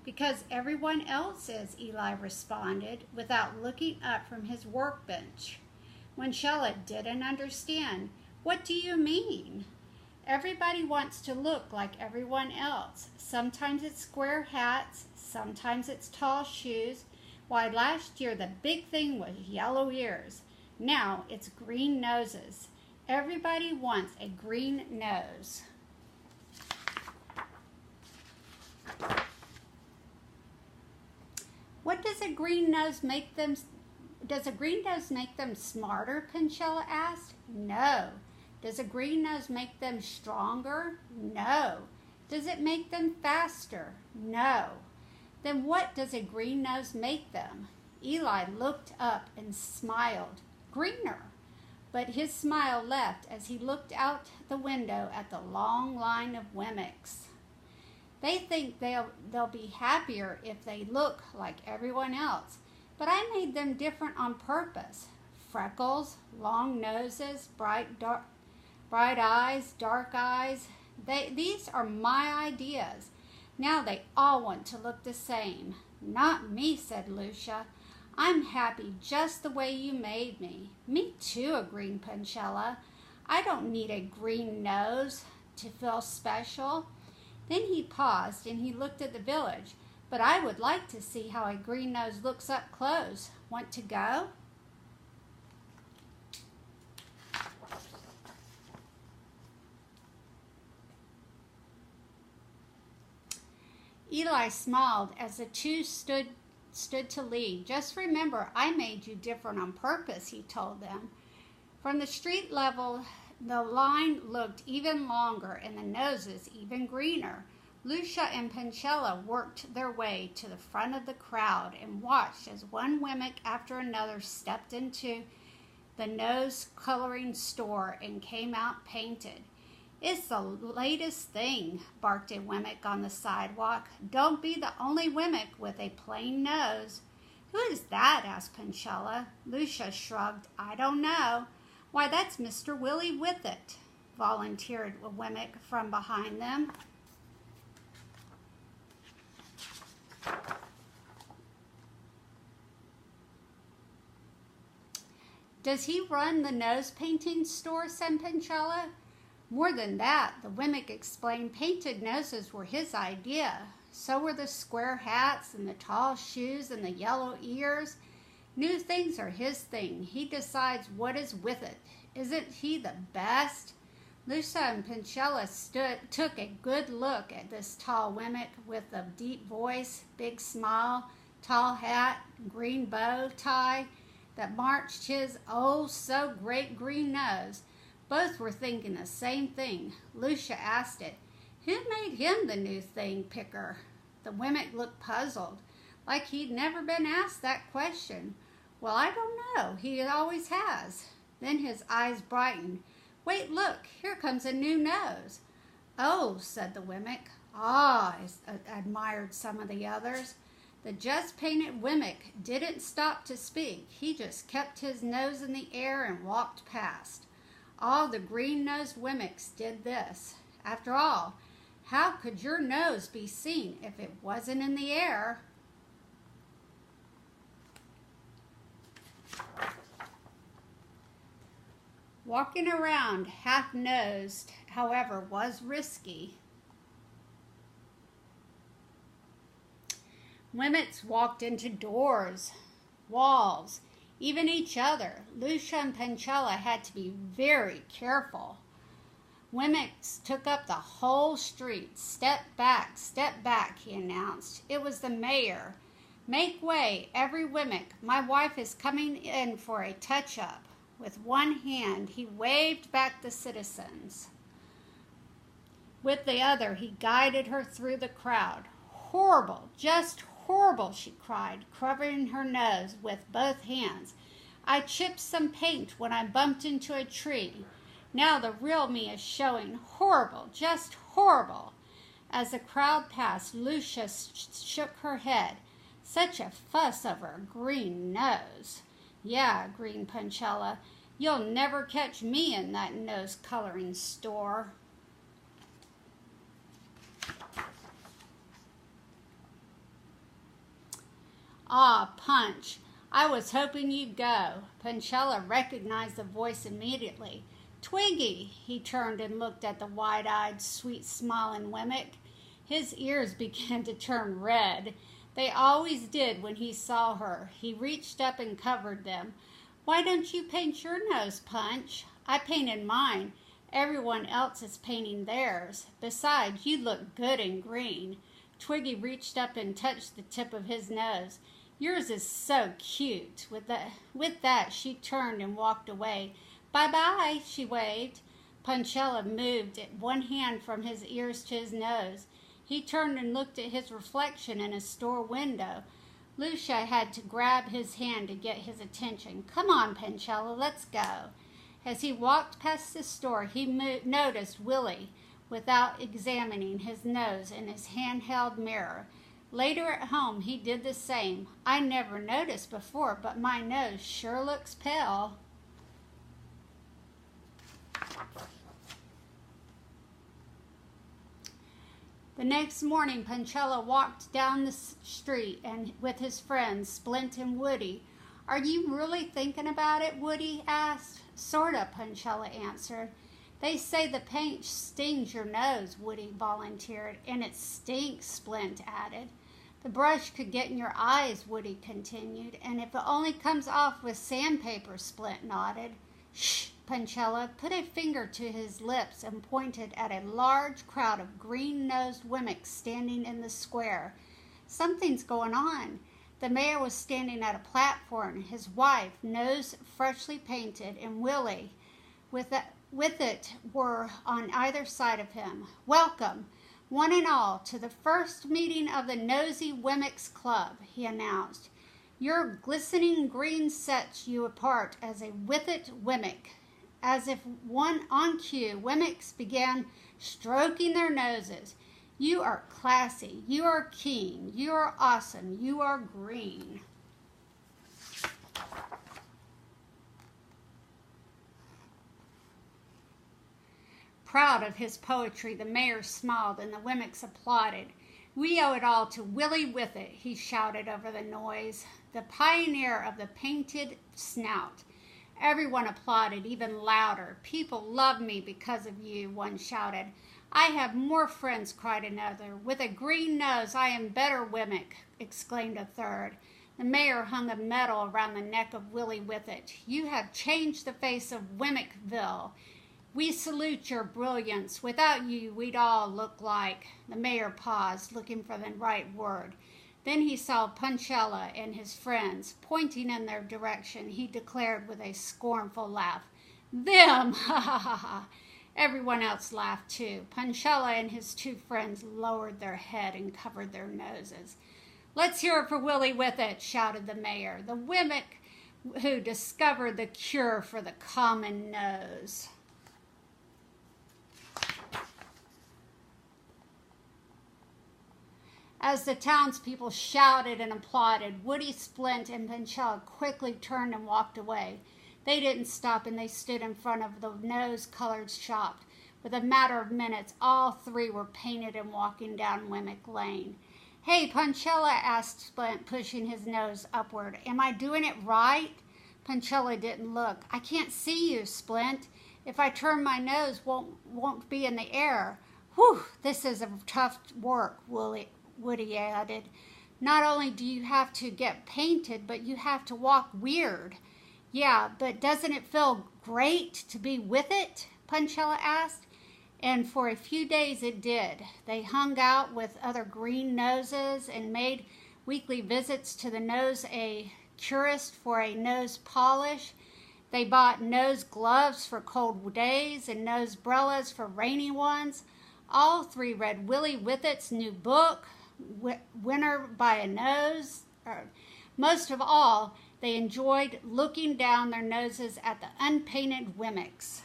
Because everyone else is, Eli responded, without looking up from his workbench. When Shella didn't understand, "What do you mean?" "Everybody wants to look like everyone else. Sometimes it's square hats, sometimes it's tall shoes. Why, last year the big thing was yellow ears. Now it's green noses. Everybody wants a green nose." What does a green nose make them? Does a green nose make them smarter? Pinchella asked. No. Does a green nose make them stronger? No. Does it make them faster? No. Then what does a green nose make them? Eli looked up and smiled. Greener. But his smile left as he looked out the window at the long line of Wemmicks. They think they'll be happier if they look like everyone else, but I made them different on purpose. Freckles, long noses, bright eyes, dark eyes. These are my ideas. Now they all want to look the same. Not me, said Lucia. I'm happy just the way you made me. Me too, agreed Pinchella. I don't need a green nose to feel special. Then he paused and he looked at the village. But I would like to see how a green nose looks up close. Want to go? Eli smiled as the two stood to leave. Just remember, I made you different on purpose, he told them. From the street level, the line looked even longer and the noses even greener. Lucia and Pinchella worked their way to the front of the crowd and watched as one Wemmick after another stepped into the nose coloring store and came out painted. It's the latest thing, barked a Wemmick on the sidewalk. Don't be the only Wemmick with a plain nose. Who is that? Asked Pinchella. Lucia shrugged. I don't know. Why, that's Mr. Willie Whippet, volunteered a Wemmick from behind them. Does he run the nose painting store? Said Pinchella. More than that, the Wemmick explained. Painted noses were his idea. So were the square hats and the tall shoes and the yellow ears. New things are his thing. He decides what is with it. Isn't he the best? Lucia and Pinchella took a good look at this tall Wemmick with a deep voice, big smile, tall hat, green bow tie that marched his oh so great green nose. Both were thinking the same thing. Lucia asked it. Who made him the new thing picker? The Wemmick looked puzzled, like he'd never been asked that question. Well, I don't know. He always has. Then his eyes brightened. Wait, look, here comes a new nose. Oh, said the Wemmick. Ah, admired some of the others. The just-painted Wemmick didn't stop to speak. He just kept his nose in the air and walked past. All the green-nosed Wemmicks did this. After all, how could your nose be seen if it wasn't in the air? Walking around half-nosed, however, was risky. Wemmicks walked into doors, walls, even each other. Lucia and Pinchella had to be very careful. Wemmicks took up the whole street. Step back, he announced. It was the mayor. Make way, every Wemmick. My wife is coming in for a touch-up. With one hand, he waved back the citizens. With the other, he guided her through the crowd. Horrible, just horrible, she cried, covering her nose with both hands. I chipped some paint when I bumped into a tree. Now the real me is showing. Horrible, just horrible. As the crowd passed, Lucia shook her head. Such a fuss over a green nose. Yeah, agreed Pinchella. You'll never catch me in that nose coloring store. "Ah, Punch, I was hoping you'd go." Punchella recognized the voice immediately. "Twiggy!" He turned and looked at the wide-eyed, sweet-smiling Wemmick. His ears began to turn red. They always did when he saw her. He reached up and covered them. "Why don't you paint your nose, Punch?" "I painted mine. Everyone else is painting theirs. Besides, you look good in green." Twiggy reached up and touched the tip of his nose. "Yours is so cute." With that, she turned and walked away. "Bye-bye," she waved. Punchella moved one hand from his ears to his nose. He turned and looked at his reflection in a store window. Lucia had to grab his hand to get his attention. "Come on, Punchella, let's go." As he walked past the store, he noticed Willie without examining his nose in his handheld mirror. Later at home, he did the same. "I never noticed before, but my nose sure looks pale." The next morning, Punchella walked down the street and with his friends, Splint and Woody. "Are you really thinking about it?" Woody asked. "Sorta," Punchella answered. "They say the paint stings your nose," Woody volunteered. "And it stinks," Splint added. "The brush could get in your eyes," Woody continued. "And if it only comes off with sandpaper," Splint nodded. "Shh!" Punchella put a finger to his lips and pointed at a large crowd of green-nosed Wemmicks standing in the square. "Something's going on." The mayor was standing at a platform, his wife, nose freshly painted, and Willie, with it, were on either side of him. "Welcome, one and all, to the first meeting of the Nosy Wemmicks Club," he announced. "Your glistening green sets you apart as a With-It Wemmick." As if one on cue, Wemmicks began stroking their noses. "You are classy, you are keen, you are awesome, you are green." Proud of his poetry, the mayor smiled and the Wemmicks applauded. "We owe it all to Willie With-It," he shouted over the noise, "the pioneer of the painted snout." Everyone applauded even louder. "People love me because of you," one shouted. "I have more friends," cried another. "With a green nose, I am better Wemmick," exclaimed a third. The mayor hung a medal around the neck of Willie With-It. "You have changed the face of Wemmickville. We salute your brilliance. Without you, we'd all look like—" The mayor paused, looking for the right word. Then he saw Punchella and his friends. Pointing in their direction, he declared with a scornful laugh, "Them! Ha ha ha ha!" Everyone else laughed too. Punchella and his two friends lowered their head and covered their noses. "Let's hear it for Willie With-It," shouted the mayor, "the Wemmick who discovered the cure for the common nose." As the townspeople shouted and applauded, Woody, Splint, and Punchella quickly turned and walked away. They didn't stop, and they stood in front of the nose-colored shop. With a matter of minutes, all three were painted and walking down Wemmick Lane. "Hey, Punchella," asked Splint, pushing his nose upward, "am I doing it right?" Punchella didn't look. "I can't see you, Splint. If I turn, my nose won't be in the air." "Whew, this is a tough work," Woody added. "Not only do you have to get painted, but you have to walk weird." "Yeah, but doesn't it feel great to be with it?" Punchella asked. And for a few days it did. They hung out with other green noses and made weekly visits to the nose a curist for a nose polish. They bought nose gloves for cold days and nose umbrellas for rainy ones. All three read Willie With-It's new book, Winner by a Nose. Most of all, they enjoyed looking down their noses at the unpainted Wemmicks.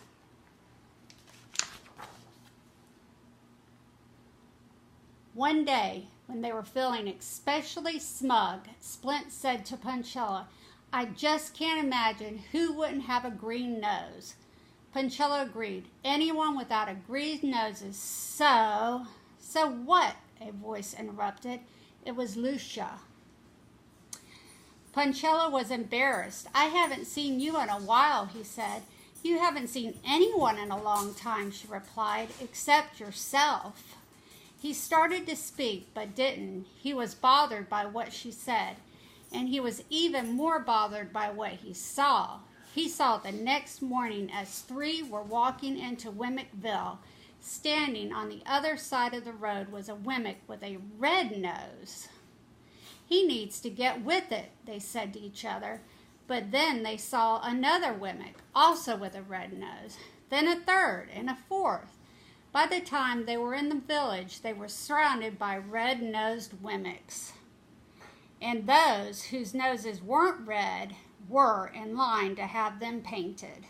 One day, when they were feeling especially smug, Splint said to Punchella, "I just can't imagine who wouldn't have a green nose." Punchella agreed. "Anyone without a green nose is so—" "So what?" a voice interrupted. It was Lucia. Puncella was embarrassed. "I haven't seen you in a while," he said. "You haven't seen anyone in a long time," she replied, "except yourself." He started to speak, but didn't. He was bothered by what she said, and he was even more bothered by what he saw. He saw the next morning as three were walking into Wemmickville. Standing on the other side of the road was a Wemmick with a red nose. "He needs to get with it," they said to each other. But then they saw another Wemmick, also with a red nose, then a third and a fourth. By the time they were in the village, they were surrounded by red-nosed Wemmicks. And those whose noses weren't red were in line to have them painted.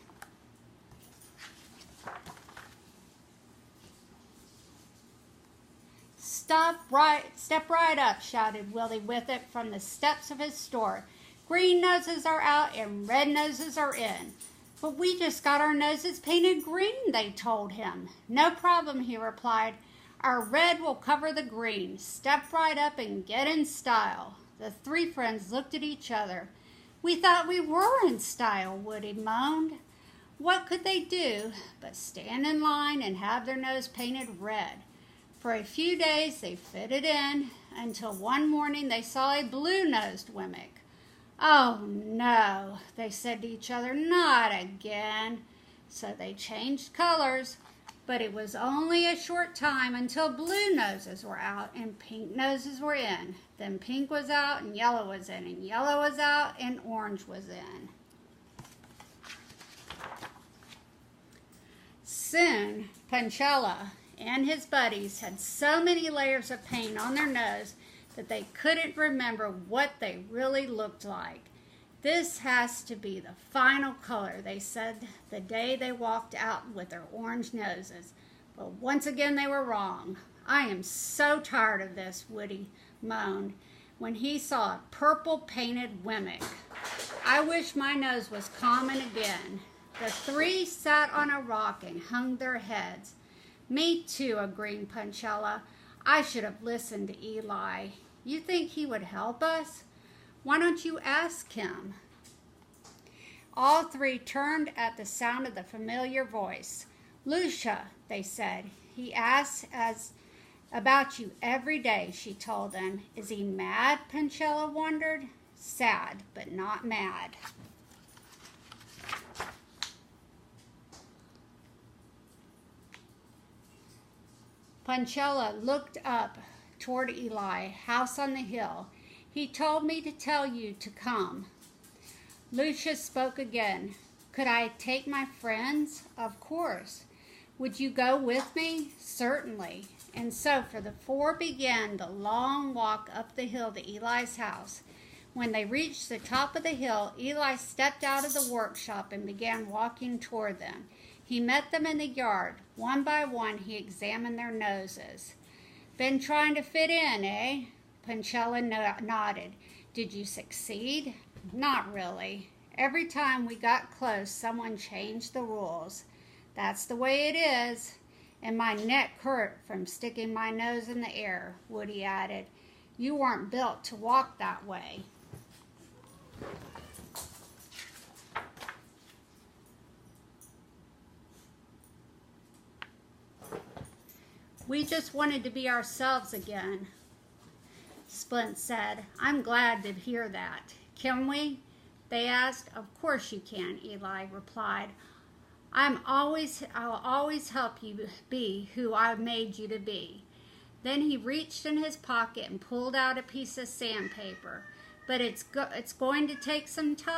Step right up," shouted Willie Whippet from the steps of his store. "Green noses are out and red noses are in." "But we just got our noses painted green," they told him. "No problem," he replied. "Our red will cover the green. Step right up and get in style." The three friends looked at each other. "We thought we were in style," Woody moaned. What could they do but stand in line and have their nose painted red? For a few days they fitted in, until one morning they saw a blue-nosed Wemmick. "Oh, no," they said to each other, "not again." So they changed colors, but it was only a short time until blue noses were out and pink noses were in. Then pink was out and yellow was in, and yellow was out and orange was in. Soon, Puncella and his buddies had so many layers of paint on their nose that they couldn't remember what they really looked like. "This has to be the final color," they said the day they walked out with their orange noses. But once again they were wrong. "I am so tired of this," Woody moaned when he saw a purple painted Wemmick. "I wish my nose was common again." The three sat on a rock and hung their heads. "Me too," agreed Puncella. "I should have listened to Eli. You think he would help us? Why don't you ask him?" All three turned at the sound of the familiar voice. "Lucia," they said. "He asks about you every day," she told them. "Is he mad?" Puncella wondered. "Sad, but not mad." Puncella looked up toward Eli, house on the hill. "He told me to tell you to come." Lucia spoke again. "Could I take my friends?" "Of course." "Would you go with me?" "Certainly." And so for the four began the long walk up the hill to Eli's house. When they reached the top of the hill, Eli stepped out of the workshop and began walking toward them. He met them in the yard. One by one, he examined their noses. "Been trying to fit in, eh?" Puncella nodded. "Did you succeed?" "Not really. Every time we got close, someone changed the rules. That's the way it is. And my neck hurt from sticking my nose in the air," Woody added. "You weren't built to walk that way." "We just wanted to be ourselves again," Splint said. "I'm glad to hear that. Can we?" they asked. "Of course you can," Eli replied. I'll always help you be who I made you to be." Then he reached in his pocket and pulled out a piece of sandpaper. "But it's going to take some time."